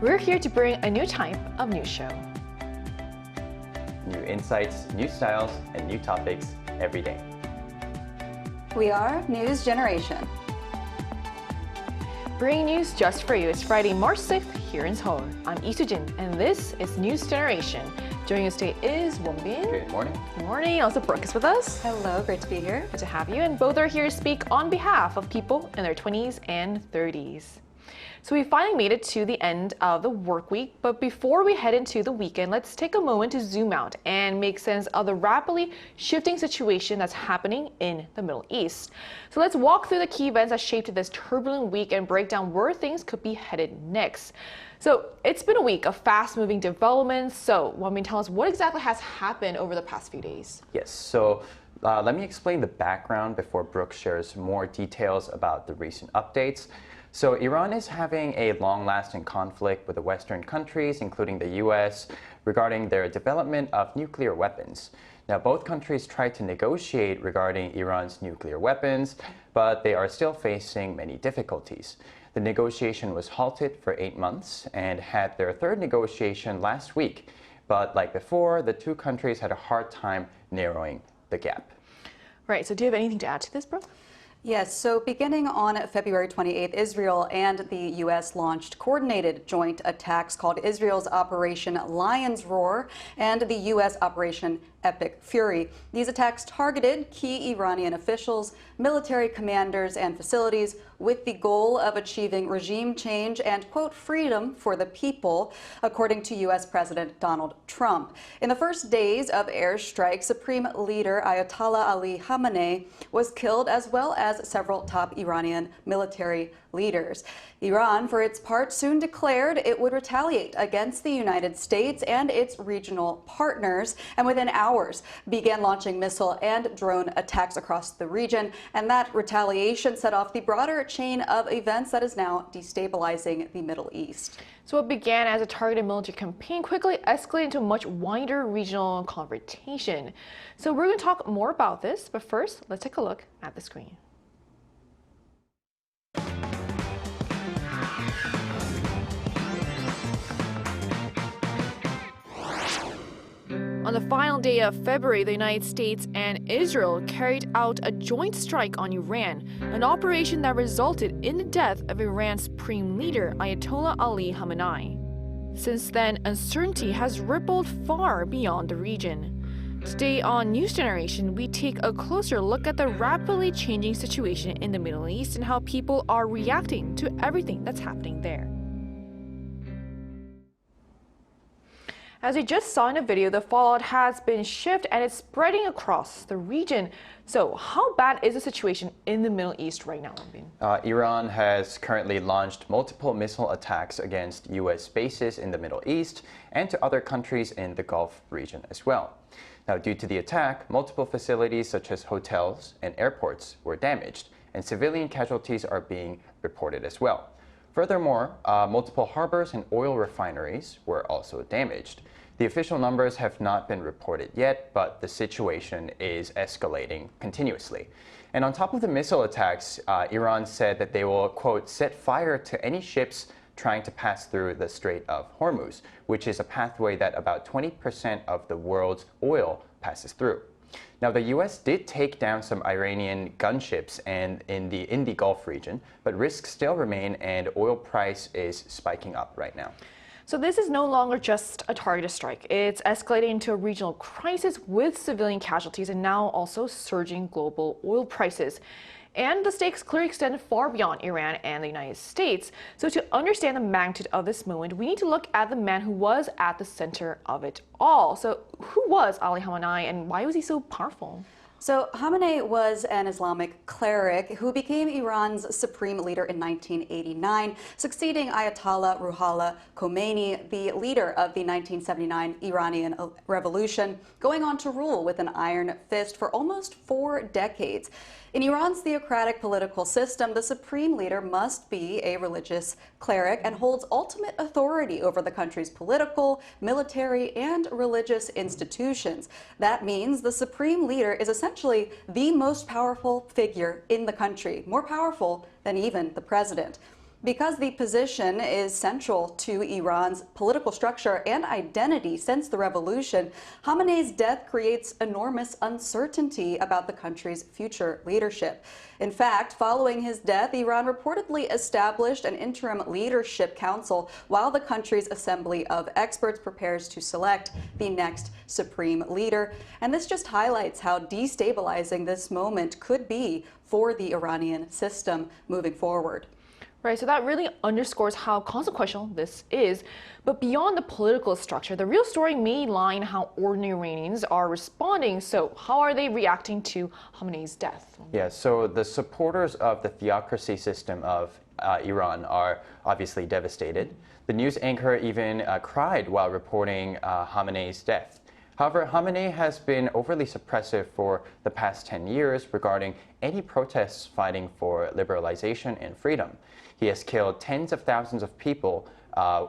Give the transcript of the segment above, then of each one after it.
We're here to bring a new type of news show. New insights, new styles, and new topics every day. We are News Generation. Bringing news just for you. It's Friday, March 6th here in Seoul. I'm Lee Soo-jin, and this is News Generation. Joining us today is Wonbin. Good morning. Good morning. Also, Brooke is with us. Hello, great to be here. Good to have you. And both are here to speak on behalf of people in their 20s and 30s. So we finally made it to the end of the work week, but before we head into the weekend, let's take a moment to zoom out and make sense of the rapidly shifting situation that's happening in the Middle East. So let's walk through the key events that shaped this turbulent week and break down where things could be headed next. So it's been a week of fast-moving developments. So Wonbin, tell us what exactly has happened over the past few days. Yes, so let me explain the background before Brooke shares more details about the recent updates. So Iran is having a long-lasting conflict with the Western countries, including the U.S., regarding their development of nuclear weapons. Now, both countries tried to negotiate regarding Iran's nuclear weapons, but they are still facing many difficulties. The negotiation was halted for 8 months and had their third negotiation last week. But like before, the two countries had a hard time narrowing the gap. Right, so do you have anything to add to this, Brooke? Yes, so beginning on February 28th, Israel and the U.S. launched coordinated joint attacks called Israel's Operation Lion's Roar and the U.S. Operation Epic Fury. These attacks targeted key Iranian officials, military commanders, and facilities with the goal of achieving regime change and, quote, freedom for the people, according to U.S. President Donald Trump. In the first days of airstrikes, Supreme Leader Ayatollah Ali Khamenei was killed, as well as several top Iranian military leaders. Iran, for its part, soon declared it would retaliate against the United States and its regional partners, and within hours began launching missile and drone attacks across the region. And that retaliation set off the broader chain of events that is now destabilizing the Middle East. So what began as a targeted military campaign quickly escalated into a much wider regional confrontation. So we're going to talk more about this, but first, let's take a look at the screen. On the final day of February, the United States and Israel carried out a joint strike on Iran, an operation that resulted in the death of Iran's supreme leader, Ayatollah Ali Khamenei. Since then, uncertainty has rippled far beyond the region. Today on News Generation, we take a closer look at the rapidly changing situation in the Middle East and how people are reacting to everything that's happening there. As we just saw in a video, the fallout has been shifted and it's spreading across the region. So how bad is the situation in the Middle East right now, Wonbin? Iran has currently launched multiple missile attacks against U.S. bases in the Middle East and to other countries in the Gulf region as well. Now, due to the attack, multiple facilities such as hotels and airports were damaged, and civilian casualties are being reported as well. Furthermore, multiple harbors and oil refineries were also damaged. The official numbers have not been reported yet, but the situation is escalating continuously. And on top of the missile attacks, Iran said that they will, quote, set fire to any ships trying to pass through the Strait of Hormuz, which is a pathway that about 20% of the world's oil passes through. Now, the U.S. did take down some Iranian gunships in the Gulf region, but risks still remain and oil price is spiking up right now. So this is no longer just a targeted strike. It's escalating into a regional crisis with civilian casualties and now also surging global oil prices. And the stakes clearly extend far beyond Iran and the United States. So to understand the magnitude of this moment, we need to look at the man who was at the center of it all. So who was Ali Khamenei and why was he so powerful? So Khamenei was an Islamic cleric who became Iran's supreme leader in 1989, succeeding Ayatollah Ruhollah Khomeini, the leader of the 1979 Iranian Revolution, going on to rule with an iron fist for almost 4 decades. In Iran's theocratic political system, the supreme leader must be a religious cleric and holds ultimate authority over the country's political, military, and religious institutions. That means the supreme leader is essentially the most powerful figure in the country, more powerful than even the president. Because the position is central to Iran's political structure and identity since the revolution, Khamenei's death creates enormous uncertainty about the country's future leadership. In fact, following his death, Iran reportedly established an interim leadership council while the country's assembly of experts prepares to select the next supreme leader. And this just highlights how destabilizing this moment could be for the Iranian system moving forward. Right, so that really underscores how consequential this is. But beyond the political structure, the real story may lie in how ordinary Iranians are responding. So how are they reacting to Khamenei's death? Yeah, so the supporters of the theocracy system of Iran are obviously devastated. The news anchor even cried while reporting Khamenei's death. However, Khamenei has been overly suppressive for the past 10 years regarding any protests fighting for liberalization and freedom. He has killed tens of thousands of people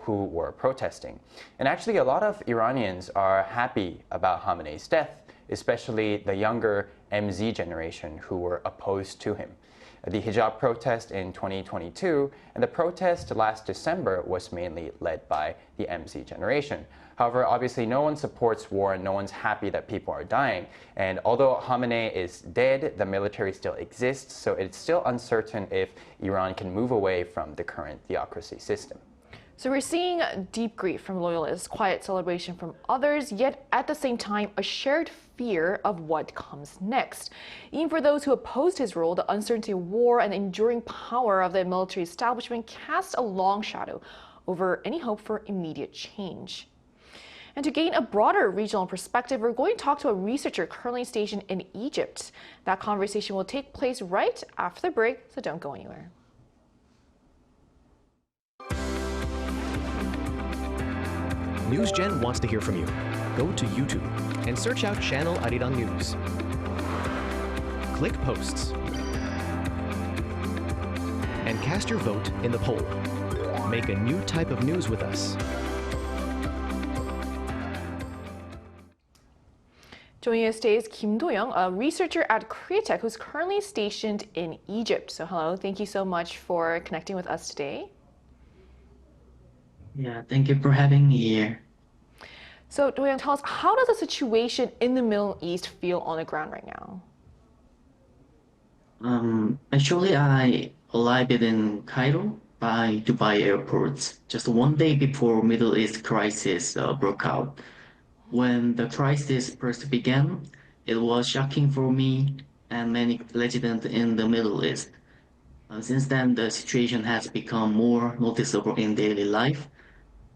who were protesting. And actually, a lot of Iranians are happy about Khamenei's death, especially the younger MZ generation who were opposed to him. The hijab protest in 2022 and the protest last December was mainly led by the MZ generation. However, obviously no one supports war and no one's happy that people are dying. And although Khamenei is dead, the military still exists, so it's still uncertain if Iran can move away from the current theocracy system. So we're seeing deep grief from loyalists, quiet celebration from others, yet at the same time, a shared fear of what comes next. Even for those who opposed his rule, the uncertainty of war and the enduring power of the military establishment cast a long shadow over any hope for immediate change. And to gain a broader regional perspective, we're going to talk to a researcher currently stationed in Egypt. That conversation will take place right after the break, so don't go anywhere. NewsGen wants to hear from you. Go to YouTube and search out channel Iran News. Click Posts and cast your vote in the poll. Make a new type of news with us. Joining us today is Kim Do-young, a researcher at Koreatech who's currently stationed in Egypt. So hello, thank you so much for connecting with us today. Yeah, thank you for having me here. So Do-young, tell us, how does the situation in the Middle East feel on the ground right now? Actually, I arrived in Cairo by Dubai airport just one day before Middle East crisis broke out. When the crisis first began, it was shocking for me and many residents in the Middle East. Since then, the situation has become more noticeable in daily life.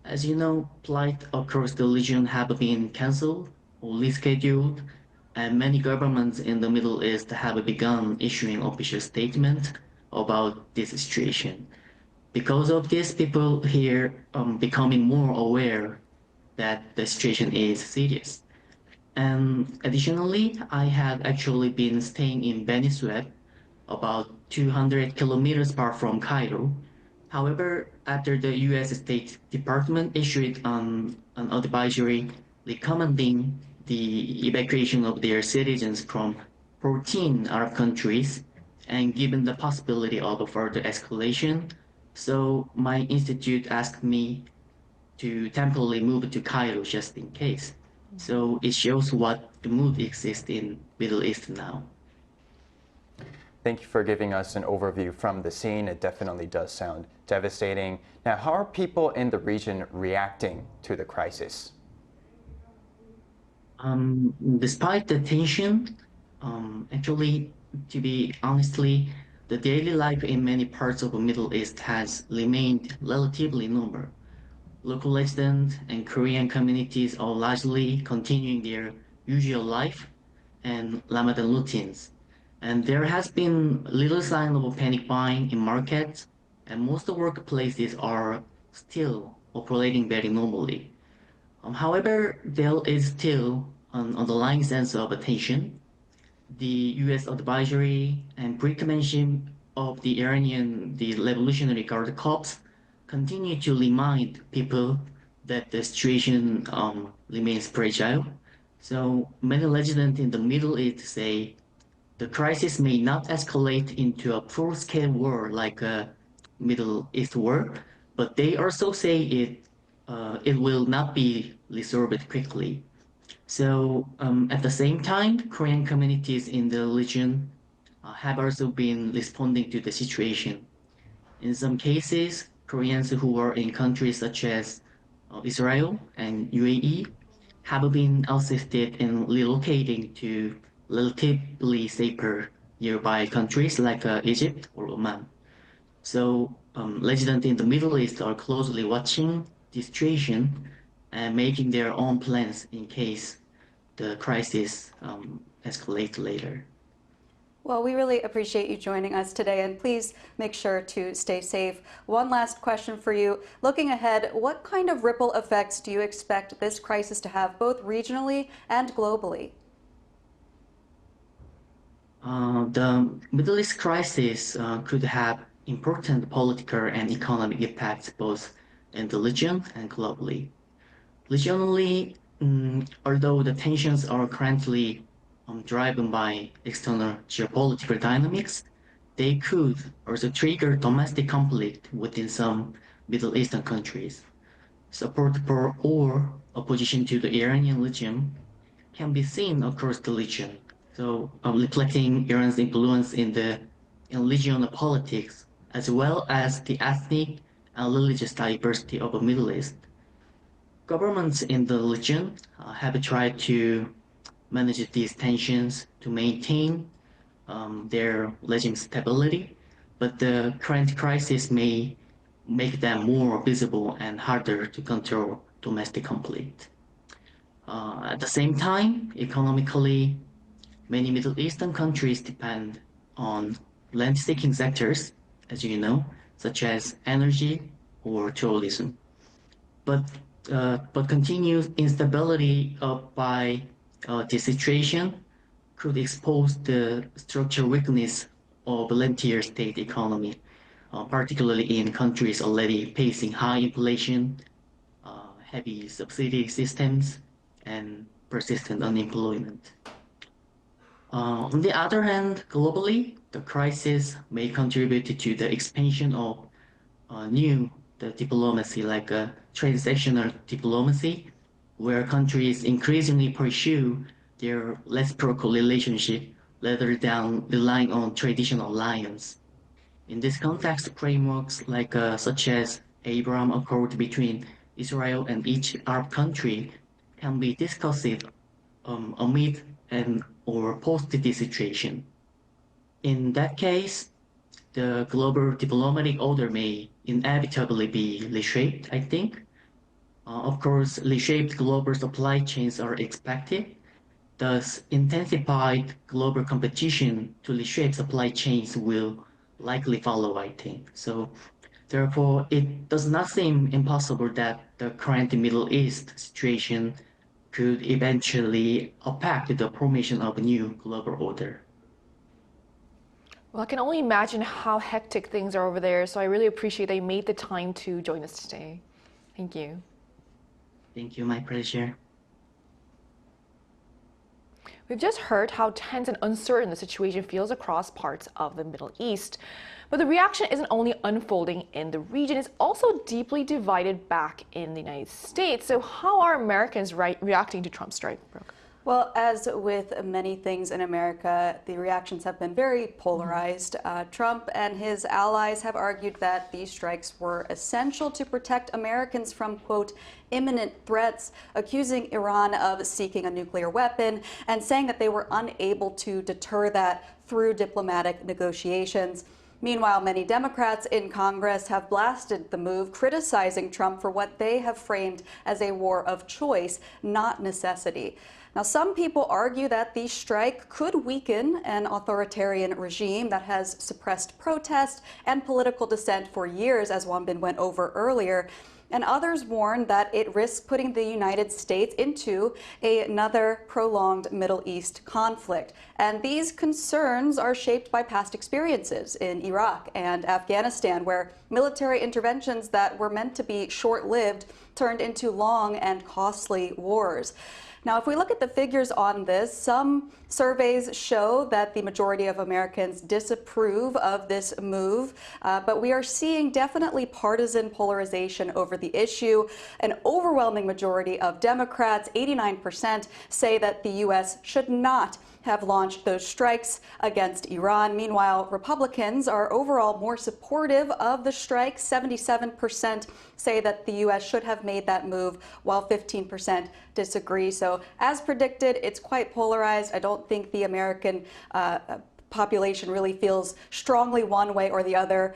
As you know, flights across the region have been cancelled or rescheduled, and many governments in the Middle East have begun issuing official statements about this situation. Because of this, people here becoming more aware that the situation is serious. And additionally, I have actually been staying in Beni Suef, about 200 kilometers far from Cairo. However, after the U.S. State Department issued an advisory recommending the evacuation of their citizens from 14 Arab countries, and given the possibility of further escalation, so my institute asked me to temporarily move to Cairo just in case. So it shows what the mood exists in Middle East now. Thank you for giving us an overview from the scene. It definitely does sound devastating. Now, how are people in the region reacting to the crisis? Despite the tension, actually, to be honestly, the daily life in many parts of the Middle East has remained relatively normal. Local residents and Korean communities are largely continuing their usual life and Ramadan routines. And there has been little sign of panic buying in markets, and most workplaces are still operating very normally. However, there is still an underlying sense of tension. The U.S. advisory and pre-commission of the Revolutionary Guard Corps continue to remind people that the situation remains fragile. So many residents in the Middle East say the crisis may not escalate into a full-scale war like Middle East war, but they also say it will not be resolved quickly. So at the same time, Korean communities in the region have also been responding to the situation. In some cases, Koreans who are in countries such as Israel and UAE have been assisted in relocating to relatively safer nearby countries like Egypt or Oman. So residents in the Middle East are closely watching the situation and making their own plans in case the crisis escalates later. Well, we really appreciate you joining us today, and please make sure to stay safe. One last question for you. Looking ahead, what kind of ripple effects do you expect this crisis to have both regionally and globally? The Middle East crisis could have important political and economic impacts both in the region and globally. Regionally, although the tensions are currently driven by external geopolitical dynamics, they could also trigger domestic conflict within some Middle Eastern countries. Support for or opposition to the Iranian regime can be seen across the region, so reflecting Iran's influence in regional politics, as well as the ethnic and religious diversity of the Middle East. Governments in the region have tried to manage these tensions to maintain their regime stability, but the current crisis may make them more visible and harder to control domestic conflict. At the same time, economically, many Middle Eastern countries depend on land-seeking sectors, as you know, such as energy or tourism. But continued instability by this situation could expose the structural weakness of volunteer state economy, particularly in countries already facing high inflation, heavy subsidy systems, and persistent unemployment. On the other hand, globally, the crisis may contribute to the expansion of the diplomacy, like transactional diplomacy, where countries increasingly pursue their reciprocal relationship rather than relying on traditional alliance. In this context, frameworks like such as Abraham Accord between Israel and each Arab country can be discussed amid and or post this situation. In that case, the global diplomatic order may inevitably be reshaped, I think. Of course, reshaped global supply chains are expected. Thus, intensified global competition to reshape supply chains will likely follow, I think. So, therefore, it does not seem impossible that the current Middle East situation could eventually impact the formation of a new global order. Well, I can only imagine how hectic things are over there, so I really appreciate that you made the time to join us today. Thank you. Thank you, my pleasure. We've just heard how tense and uncertain the situation feels across parts of the Middle East. But the reaction isn't only unfolding in the region, it's also deeply divided back in the United States. So how are Americans reacting to Trump's strike, Brooke? Well, as with many things in America, the reactions have been very polarized. Trump and his allies have argued that these strikes were essential to protect Americans from, quote, imminent threats, accusing Iran of seeking a nuclear weapon and saying that they were unable to deter that through diplomatic negotiations. Meanwhile, many Democrats in Congress have blasted the move, criticizing Trump for what they have framed as a war of choice, not necessity. Now, some people argue that the strike could weaken an authoritarian regime that has suppressed protest and political dissent for years, as Wonbin went over earlier. And others warn that it risks putting the United States into another prolonged Middle East conflict. And these concerns are shaped by past experiences in Iraq and Afghanistan, where military interventions that were meant to be short-lived turned into long and costly wars. Now, if we look at the figures on this, some surveys show that the majority of Americans disapprove of this move, but we are seeing definitely partisan polarization over the issue. An overwhelming majority of Democrats, 89%, say that the U.S. should not have launched those strikes against Iran. Meanwhile, Republicans are overall more supportive of the strikes. 77% say that the U.S. should have made that move, while 15% disagree. So as predicted, it's quite polarized. I don't think the American population really feels strongly one way or the other.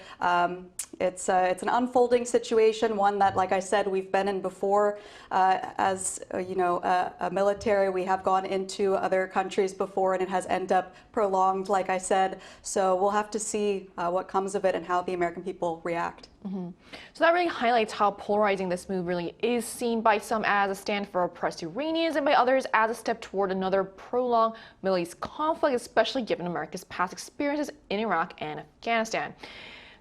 It's an unfolding situation, one that, like I said, we've been in before. As a military, we have gone into other countries before, and it has ended up prolonged, like I said. So we'll have to see what comes of it and how the American people react. Mm-hmm. So that really highlights how polarizing this move really is, seen by some as a stand for oppressed Iranians and by others as a step toward another prolonged Middle East conflict, especially given America's past experiences in Iraq and Afghanistan.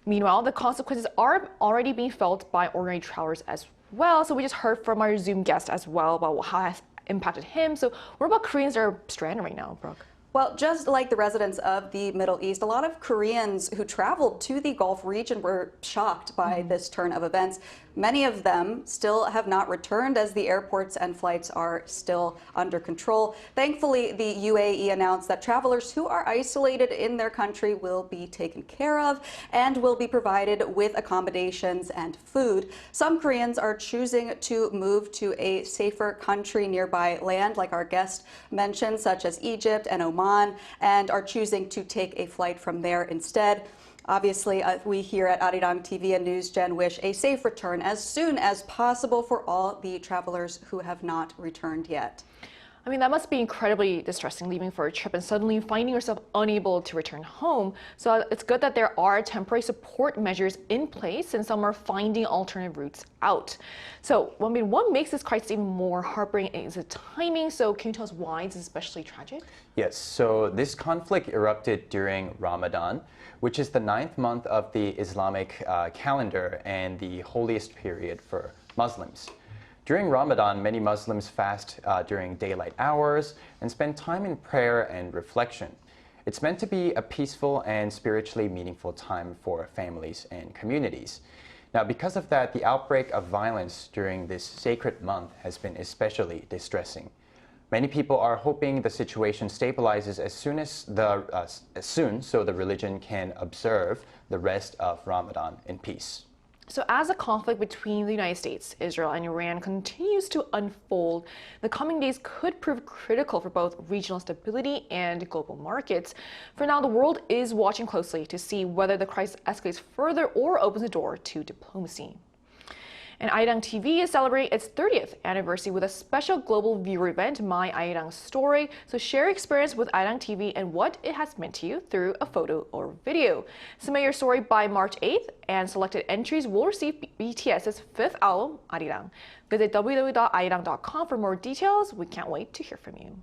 Meanwhile, the consequences are already being felt by ordinary travelers as well. So we just heard from our Zoom guest as well about how it has impacted him. So what about Koreans that are stranded right now, Brooke? Well, just like the residents of the Middle East, a lot of Koreans who traveled to the Gulf region were shocked by this turn of events. Many of them still have not returned, as the airports and flights are still under control. Thankfully, the UAE announced that travelers who are isolated in their country will be taken care of and will be provided with accommodations and food. Some Koreans are choosing to move to a safer country nearby land, like our guest mentioned, such as Egypt and Oman, and are choosing to take a flight from there instead. Obviously, we here at Arirang TV and NewsGen wish a safe return as soon as possible for all the travelers who have not returned yet. I mean, that must be incredibly distressing, leaving for a trip and suddenly finding yourself unable to return home. So it's good that there are temporary support measures in place and some are finding alternative routes out. So, I mean, what makes this crisis even more heartbreaking is the timing. So can you tell us why it's especially tragic? Yes, so this conflict erupted during Ramadan, which is the 9th month of the Islamic calendar and the holiest period for Muslims. During Ramadan, many Muslims fast during daylight hours and spend time in prayer and reflection. It's meant to be a peaceful and spiritually meaningful time for families and communities. Now, because of that, the outbreak of violence during this sacred month has been especially distressing. Many people are hoping the situation stabilizes as soon so the religion can observe the rest of Ramadan in peace. So as the conflict between the United States, Israel, and Iran continues to unfold, the coming days could prove critical for both regional stability and global markets. For now, the world is watching closely to see whether the crisis escalates further or opens the door to diplomacy. And Arirang TV is celebrating its 30th anniversary with a special global viewer event, My Arirang Story. So share your experience with Arirang TV and what it has meant to you through a photo or video. Submit your story by March 8th, and selected entries will receive BTS's 5th album, Arirang. Visit www.arirang.com for more details. We can't wait to hear from you.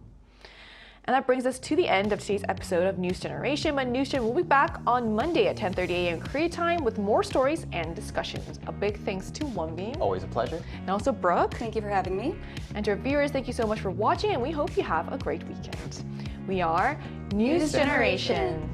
And that brings us to the end of today's episode of News Generation. But NewsGen will be back on Monday at 10:30 a.m. Korea time with more stories and discussions. A big thanks to Wonbin. Always a pleasure. And also Brooke. Thank you for having me. And to our viewers, thank you so much for watching, and we hope you have a great weekend. We are News Generation.